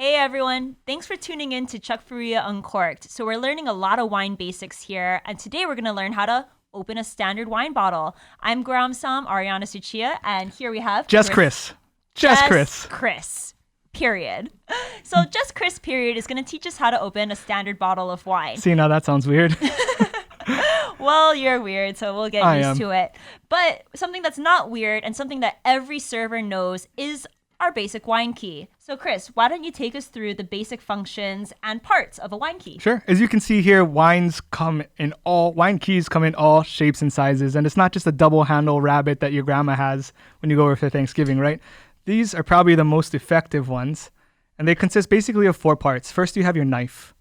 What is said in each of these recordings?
Hey everyone, thanks for tuning in to Chuck Faria Uncorked. So we're learning a lot of wine basics here, and today we're going to learn how to open a standard wine bottle. I'm Graham Sam, Ariana Suchia, and here we have Just Chris. Period. So Just Chris, period, is going to teach us how to open a standard bottle of wine. See, now that sounds weird. Well, you're weird, so we'll get used to it. But something that's not weird and something that every server knows is our basic wine key. So Chris, why don't you take us through the basic functions and parts of a wine key? Sure. As you can see here, wine keys come in all shapes and sizes. And it's not just a double handle rabbit that your grandma has when you go over for Thanksgiving, right? These are probably the most effective ones. And they consist basically of 4 parts. First, you have your knife,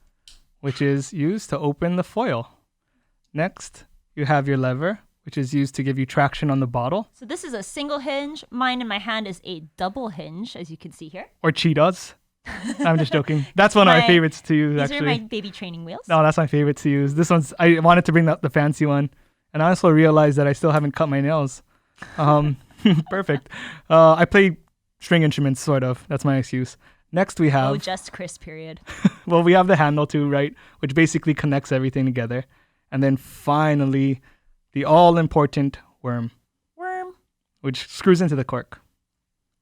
which is used to open the foil. Next, you have your lever, which is used to give you traction on the bottle. So this is a single hinge. Mine in my hand is a double hinge, as you can see here. Or Cheetahs. I'm just joking. That's one of my favorites to use, These actually. are my baby training wheels. No, that's my favorite to use. I wanted to bring up the fancy one. And I also realized that I still haven't cut my nails. Perfect. I play string instruments, sort of. That's my excuse. Next we have... Oh, Just Chris, period. Well, we have the handle too, right? Which basically connects everything together. And then finally, the all-important worm. Which screws into the cork.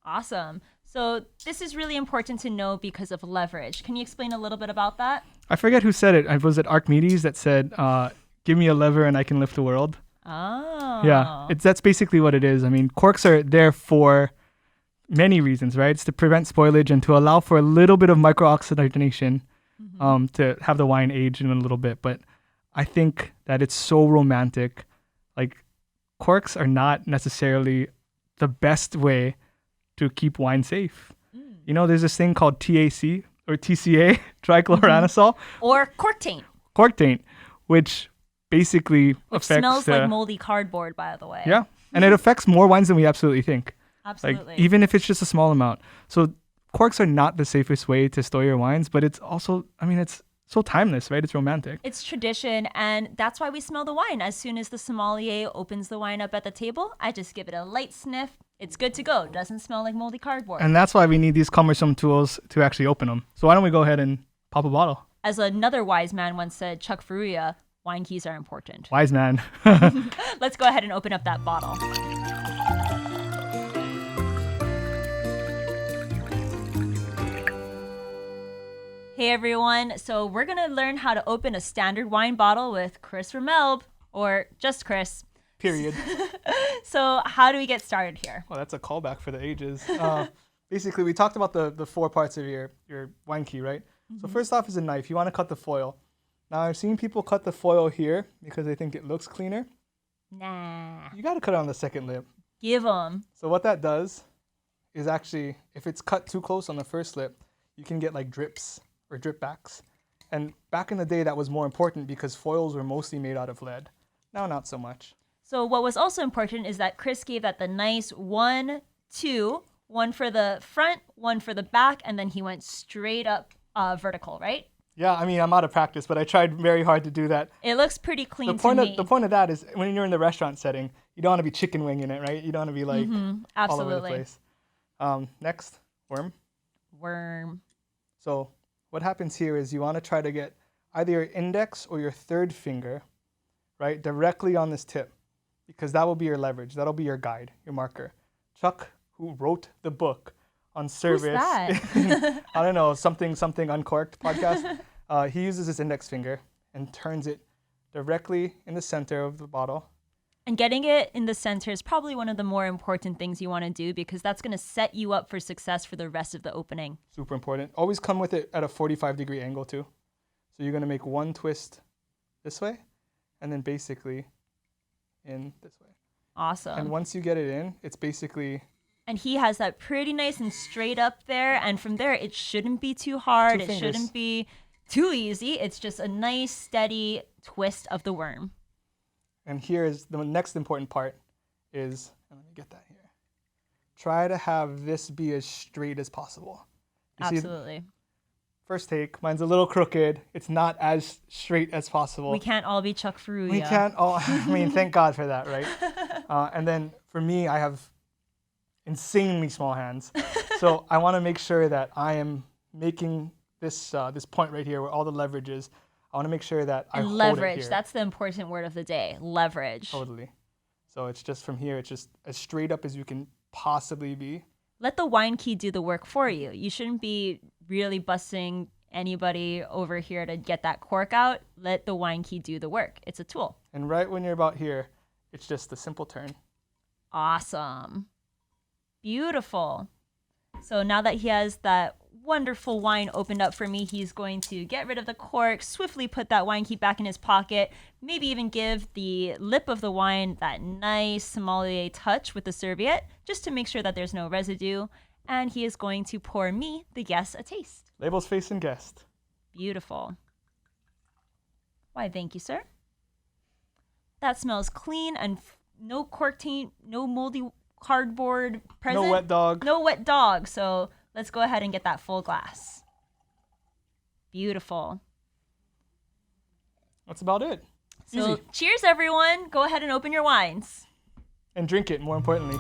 Awesome. So this is really important to know because of leverage. Can you explain a little bit about that? I forget who said it. Was it Archimedes that said, give me a lever and I can lift the world? Oh. Yeah, that's basically what it is. I mean, corks are there for many reasons, right? It's to prevent spoilage and to allow for a little bit of microoxidation to have the wine age in a little bit. But I think that it's so romantic. Like, corks are not necessarily the best way to keep wine safe. You know, there's this thing called TAC or TCA, trichloroanisole. Or cork taint. Cork taint, which basically affects... smells like moldy cardboard, by the way. Yeah, and it affects more wines than we absolutely think. Absolutely. Like, even if it's just a small amount. So corks are not the safest way to store your wines, but it's also, it's so timeless, right? It's romantic. It's tradition, and that's why we smell the wine. As soon as the sommelier opens the wine up at the table, I just give it a light sniff. It's good to go. Doesn't smell like moldy cardboard. And that's why we need these cumbersome tools to actually open them. So why don't we go ahead and pop a bottle? As another wise man once said, Chuck Faria, wine keys are important. Wise man. Let's go ahead and open up that bottle. Hey everyone, so we're going to learn how to open a standard wine bottle with Chris Ramelb, or just Chris. Period. So how do we get started here? Well, that's a callback for the ages. Basically, we talked about the 4 parts of your wine key, right? So first off is a knife. You want to cut the foil. Now, I've seen people cut the foil here because they think it looks cleaner. Nah. You got to cut it on the second lip. Give them. So what that does is actually, if it's cut too close on the first lip, you can get like drips or drip backs. And back in the day, that was more important because foils were mostly made out of lead. Now, not so much. So what was also important is that Chris gave that the nice 1, 2, one for the front, one for the back, and then he went straight up vertical, right? Yeah, I'm out of practice, but I tried very hard to do that. It looks pretty clean to me. The point of that is when you're in the restaurant setting, you don't want to be chicken winging it, right? You don't want to be like all over the place. Next, worm. So what happens here is you want to try to get either your index or your third finger, right, directly on this tip, because that will be your leverage. That'll be your guide, your marker. Chuck, who wrote the book on service. Who's that? I don't know, something Uncorked podcast. He uses his index finger and turns it directly in the center of the bottle. And getting it in the center is probably one of the more important things you want to do because that's going to set you up for success for the rest of the opening. Super important. Always come with it at a 45-degree angle too. So you're going to make one twist this way and then basically in this way. Awesome. And once you get it in, it's basically... And he has that pretty nice and straight up there. And from there, it shouldn't be too hard. It shouldn't be too easy. It's just a nice, steady twist of the worm. And here is the next important part is, let me get that here. Try to have this be as straight as possible. Absolutely. First take, mine's a little crooked. It's not as straight as possible. We can't all be Chuck Faria. We can't all, thank God for that, right? And then for me, I have insanely small hands. So I want to make sure that I am making this this point right here where all the leverage is, I want to make sure that I hold leverage, it here. that's the important word of the day. Leverage. Totally. So it's just from here, it's just as straight up as you can possibly be. Let the wine key do the work for you. You shouldn't be really busting anybody over here to get that cork out. Let the wine key do the work. It's a tool. And right when you're about here, it's just a simple turn. Awesome. Beautiful. So now that he has that wonderful wine opened up for me, he's going to get rid of the cork, swiftly put that wine key back in his pocket, maybe even give the lip of the wine that nice sommelier touch with the serviette, just to make sure that there's no residue. And he is going to pour me, the guest, a taste. Labels facing guest. Beautiful. Why, thank you, sir. That smells clean and no cork taint, no moldy cardboard present. No wet dog. No wet dog. So let's go ahead and get that full glass. Beautiful. That's about it. So Easy. cheers, everyone. Go ahead and open your wines. And drink it, more importantly.